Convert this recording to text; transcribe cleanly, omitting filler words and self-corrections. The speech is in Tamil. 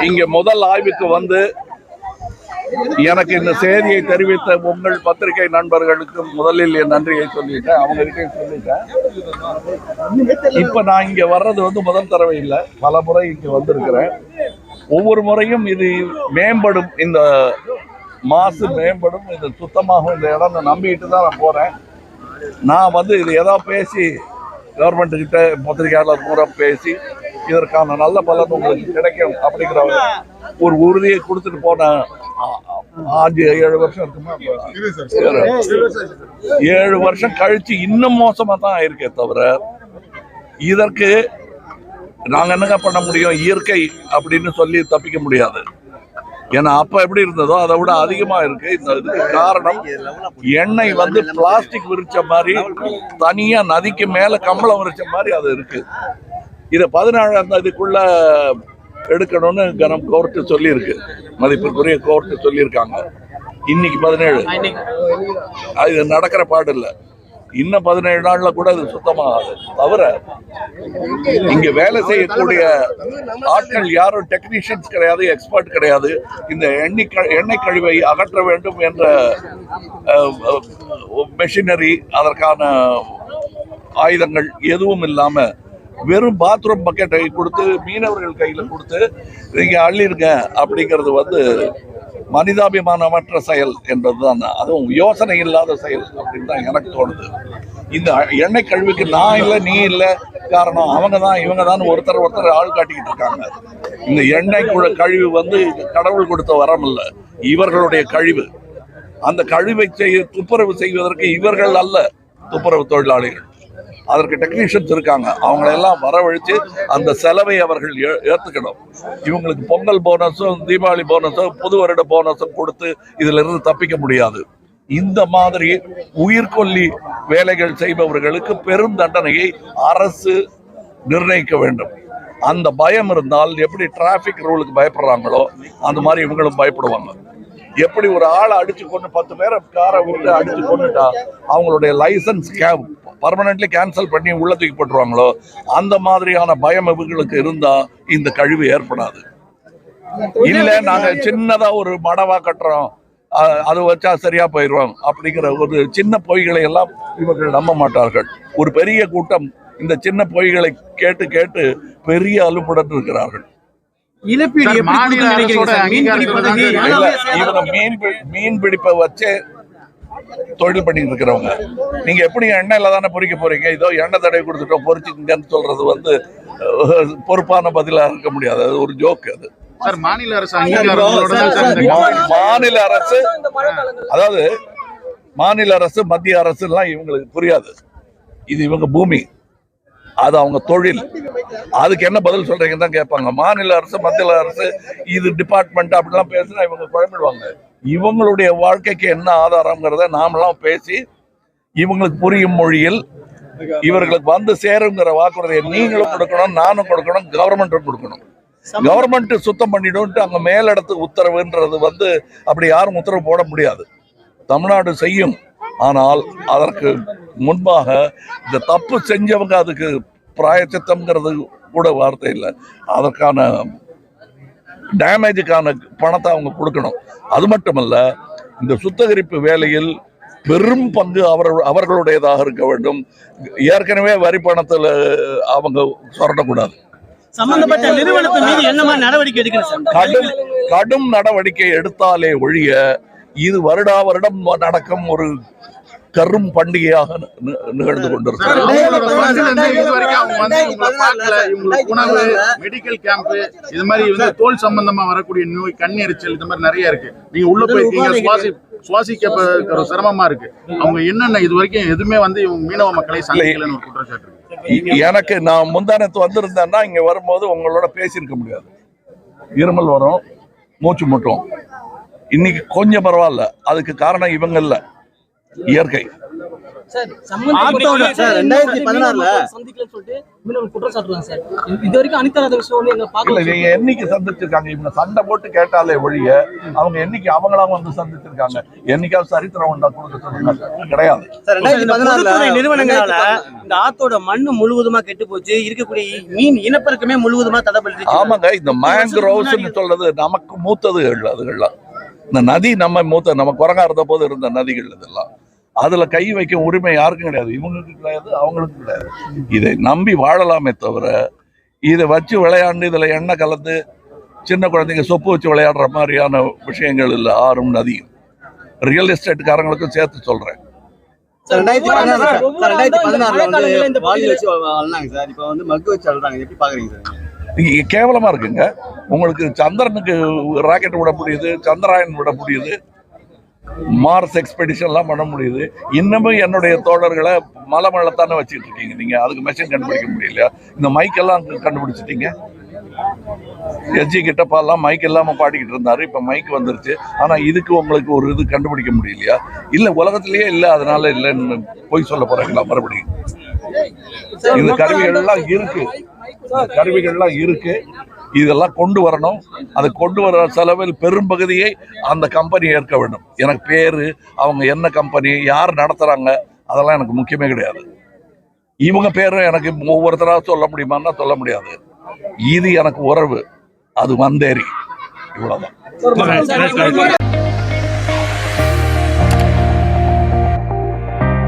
இங்க முதல் ஆய்வுக்கு வந்து எனக்கு இந்த செய்தியை தெரிவித்த உங்கள் பத்திரிகை நண்பர்களுக்கு முதலில் என் நன்றியை சொல்லிட்டேன். அவங்க கிட்டே சொல்லிட்டேன். இப்ப நான் இங்க வர்றது வந்து முதல் தடவை இல்லை, பல முறை இங்க வந்திருக்கிறேன். ஒவ்வொரு முறையும் இது மேம்படும், இந்த மாசு மேம்படும், இது சுத்தமாகும் இந்த இடம் நம்பிட்டு தான் நான் போறேன். நான் வந்து இது ஏதாவது பேசி கவர்மெண்ட் கிட்ட பத்திரிகையாளர் பூரா பேசி இதற்கான நல்ல பலன் உங்களுக்கு கிடைக்கும் அப்படிங்கிற ஒரு உறுதியை கொடுத்துட்டு போன 5-7 வருஷம் இருக்குமா, 7 வருஷம் கழிச்சு இன்னும் மோசமா தான் இருக்கே தவிர இதற்கு நாங்க என்னங்க பண்ண முடியும்? இயற்கை அப்படின்னு சொல்லி தப்பிக்க முடியாது. ஏன்னா அப்ப எப்படி இருந்ததோ அதை விட அதிகமா இருக்கு. இதுக்கு காரணம் எண்ணெய் வந்து பிளாஸ்டிக் விரிச்ச மாதிரி தனியா நதிக்கு மேல கம்பளம் விரிச்ச மாதிரி அது இருக்கு. இதை 17ஆம் தேதிக்குள்ள எடுக்கணும்னு கோர்ட்டு சொல்லியிருக்கு, மதிப்பிற்குரிய கோர்ட்டு சொல்லியிருக்காங்க. இன்னைக்கு 17, இது நடக்கிற பாடு இல்லை. இன்னும் 17 நாள்ல கூட அது சுத்தமாகாது. தவிர இங்க வேலை செய்யக்கூடிய ஆட்கள் யாரும் டெக்னீஷியன்ஸ் கிடையாது, எக்ஸ்பர்ட் கிடையாது. இந்த எண்ணெய் கழிவை அகற்ற வேண்டும் என்ற மெஷினரி, அதற்கான ஆயுதங்கள் எதுவும் இல்லாம வெறும் பாத்ரூம் பக்கெட்டை கொடுத்து மீனவர்கள் கையில கொடுத்து நீங்க அள்ளிருங்க அப்படிங்கிறது வந்து மனிதாபிமானமற்ற செயல் என்பதுதான். அதுவும் யோசனை இல்லாத செயல் அப்படின்னு தான் எனக்கு தோணுது. இந்த எண்ணெய் கழிவுக்கு நான் இல்லை, நீ இல்லை, காரணம் அவங்க தான் இவங்க தான் ஒருத்தர் ஆள் காட்டிக்கிட்டு இருக்காங்க. இந்த எண்ணெய் கழிவு வந்து கடவுள் கொடுத்த வரம் இல்லை, இவர்களுடைய கழிவு. அந்த கழிவை துப்புரவு செய்வதற்கு இவர்கள் அல்ல துப்புரவு தொழிலாளிகள், அதற்கு டெக்னீஷியன்ஸ் இருக்காங்க. அவங்களெல்லாம் வரவழைச்சு அந்த செலவை அவர்கள் ஏற்றுக்கணும். இவங்களுக்கு பொங்கல் போனஸும் தீபாவளி போனஸும் புது வருட போனஸும் கொடுத்து இதுல இருந்து தப்பிக்க முடியாது. இந்த மாதிரி உயிர்கொல்லி வேலைகள் செய்பவர்களுக்கு பெரும் தண்டனையை அரசு நிர்ணயிக்க வேண்டும். அந்த பயம் இருந்தால் எப்படி டிராபிக் ரூலுக்கு பயப்படுறாங்களோ அந்த மாதிரி இவங்களும் பயப்படுவாங்க. எப்படி ஒரு ஆளை அடிச்சு கொண்டு 10 பேரை காரை விட்டு அடிச்சு கொண்டுட்டா அவங்களுடைய லைசன்ஸ் பர்மனன்ட்லி கேன்சல் பண்ணி உள்ள தூக்கி போட்டுருவாங்களோ அந்த மாதிரியான பயம் இவங்களுக்கு இருந்தா இந்த கழிவு ஏற்படாது. இல்ல நாங்க சின்னதா ஒரு மடவா கட்டுறோம், அது வச்சா சரியா போயிடுவோம் அப்படிங்கிற ஒரு சின்ன பொய்களை எல்லாம் இவர்கள் நம்ப மாட்டார்கள். ஒரு பெரிய கூட்டம் இந்த சின்ன பொய்களை கேட்டு கேட்டு பெரிய அலுப்புடன் இருக்கிறார்கள். மீன் பிடிப்பை வச்சே தொழில் பண்ணிட்டு இருக்கிறவங்க நீங்க எப்படி எண்ணெயில தானே பொறிக்க போறீங்க? இதோ எண்ணெய் தடவை கொடுத்துட்டோம் பொறிச்சுங்கன்னு சொல்றது வந்து பொறுப்பான பதிலா இருக்க முடியாது. அது ஒரு ஜோக். அது மாநில அரசு, அதாவது மாநில அரசு மத்திய அரசு எல்லாம் இவங்களுக்கு புரியாது. இது இவங்க பூமி, அது அவங்க தொழில். அதுக்கு என்ன பதில் சொல்றீங்கன்னு தான் கேட்பாங்க. மாநில அரசு மத்திய அரசு இது டிபார்ட்மெண்ட் அப்படிலாம் பேசினா இவங்க குழம்பிடுவாங்க. இவங்களுடைய வாழ்க்கைக்கு என்ன ஆதாரம்ங்கிறத நாமெல்லாம் பேசி இவங்களுக்கு புரியும் மொழியில் இவர்களுக்கு வந்து சேருங்கிற வாக்குறுதியை நீங்களும் கொடுக்கணும், நானும் கொடுக்கணும், கவர்மெண்ட்டும் கொடுக்கணும். கவர்மெண்ட் சுத்தம் பண்ணிடும் அங்க மேலிடத்துக்கு உத்தரவுன்றது வந்து அப்படி யாரும் உத்தரவு போட முடியாது. தமிழ்நாடு செய்யும். ஆனால் அதற்கு முன்பாக இந்த தப்பு செஞ்சவங்க அதுக்கு பிராயச்சித்தம்ங்கிறது கூட வார்த்தை இல்லை, அதற்கான டேமேஜுக்கான பணத்தை அவங்க கொடுக்கணும். அது மட்டுமல்ல, இந்த சுத்திகரிப்பு வேலையில் பெரும் பங்கு அவர்களுடையதாக இருக்க வேண்டும். ஏற்கனவே வரி பணத்தில் அவங்க சொரட்டக்கூடாது. சம்பந்தப்பட்ட நிறுவனத்தின் மீது என்ன மாதிரி நடவடிக்கை எடுக்கணும்? கடும் நடவடிக்கை எடுத்தாலே ஒழிய இது வருடா வருடம் நடக்கும் ஒரு கரும் பண்டிகையாக நிகழ்ந்து கொண்டிருக்கிறது. மெடிக்கல் கேம்ப் இது மாதிரி தோல் சம்பந்தமா வரக்கூடிய நோய், கண் எரிச்சல், இது மாதிரி நிறைய இருக்கு. நீங்க உள்ள போய் சுவாசிக்க சிரமமா இருக்கு. அவங்க என்னென்ன இது வரைக்கும் எதுவுமே மீனவ மக்களை சந்திக்கலன்னு ஒரு குற்றச்சாட்டு இருக்கு. எனக்கு நான் முந்தானத்து வந்திருந்தேன்னா இங்க வரும்போது உங்களோட பேசியிருக்க முடியாது. இருமல் வரும், மூச்சு முட்டும். இன்னைக்கு கொஞ்சம் பரவாயில்ல. அதுக்கு காரணம் இவங்க இல்ல, இயற்கை. சார் ஆத்தோட சார் 2016 சந்திக்கலன்னு சொல்லிட்டு மீனவர்கள் குற்றம் சாட்டுறாங்க சார். இது வரைக்கும் அனிதராத விஷயம் வந்து எங்க இல்ல பார்க்கல. நீங்க என்னைக்கு சந்திச்சிருக்காங்க? இவங்க சண்டை போட்டு கேட்டாலே ஒழிய அவங்க என்னைக்கு அவங்களா வந்து சந்திச்சிருக்காங்க? என்னைக்காவது சரித்திரம் உண்டா கொடுக்க சொல்லுங்க? கிடையாது. சார் பொதுத்துறை 2016 நிறுவனங்களால இந்த ஆத்தோட மண்ணு முழுவதுமா கெட்டு போச்சு, இருக்கக்கூடிய மீன் இனப்பெருக்கமே முழுவதுமா தடைபட்டு. ஆமாங்க, இந்த மேங்க்ரோவ்ஸ்ன்னு சொல்றது நமக்கு மூத்ததுகள் அதுகள்லாம். இந்த நதி நம்ம குரங்கா இருந்த போது இருந்த நதிகள் இதெல்லாம். அதுல கை வைக்க உரிமை யாருக்கும் கிடையாது. இவங்களுக்கு கிடையாது, அவங்களுக்கும் கிடையாது. இதை நம்பி வாழலாமே தவிர இதை வச்சு விளையாண்டு இதுல எண்ணெய் கலந்து சின்ன குழந்தைங்க சொப்பு வச்சு விளையாடுற மாதிரியான விஷயங்கள் இல்லை. ஆறும் நதியும் ரியல் எஸ்டேட்காரங்களுக்கும் சேர்த்து சொல்றேன். சார் 2016 வந்து வாலி வச்சு வளர்ந்தாங்க சார். இப்போ வந்து மக்கு வச்சு வளர்றாங்க. எப்படி பாக்குறீங்க சார்? இங்க கேவலமா இருக்குங்க. உங்களுக்கு சந்திரனுக்கு ராக்கெட் விட முடியுது, சந்திராயன் விட முடியுது, மார்ஸ் எக்ஸ்பெடிஷன்லாம் பண்ண முடியுது. இன்னமும் என்னுடைய தோழர்களை மலை மேலத்தானே வச்சுட்டு இருக்கீங்க நீங்க. அதுக்கு மெஷின் கண்டுபிடிக்க முடியலையா? இந்த மைக்கெல்லாம் கண்டுபிடிச்சிட்டீங்க. எஸ்ஜி கிட்டப்பாலாம் மைக் இல்லாம பாடிக்கிட்டு இருந்தாரு, இப்ப மைக் வந்துருச்சு. ஆனா இதுக்கு உங்களுக்கு ஒரு இது கண்டுபிடிக்க முடியலையா? இல்ல உலகத்திலேயே இல்ல அதனால இல்லைன்னு போய் சொல்ல போறாங்களா மறுபடியும்? இந்த கருவிகள்லாம் இருக்கு. இதெல்லாம் கொண்டு வரணும். அதை கொண்டு வர செலவில் பெரும்பகுதியை அந்த கம்பெனி ஏற்க வேண்டும். எனக்கு பேரு, அவங்க என்ன கம்பெனி, யார் நடத்துறாங்க, அதெல்லாம் எனக்கு முக்கியமே கிடையாது. இவங்க பேரும் எனக்கு ஒவ்வொருத்தரா சொல்ல முடியுமான்னா சொல்ல முடியாது. இது எனக்கு உறவு, அது வந்தேரி, இவ்வளவுதான்.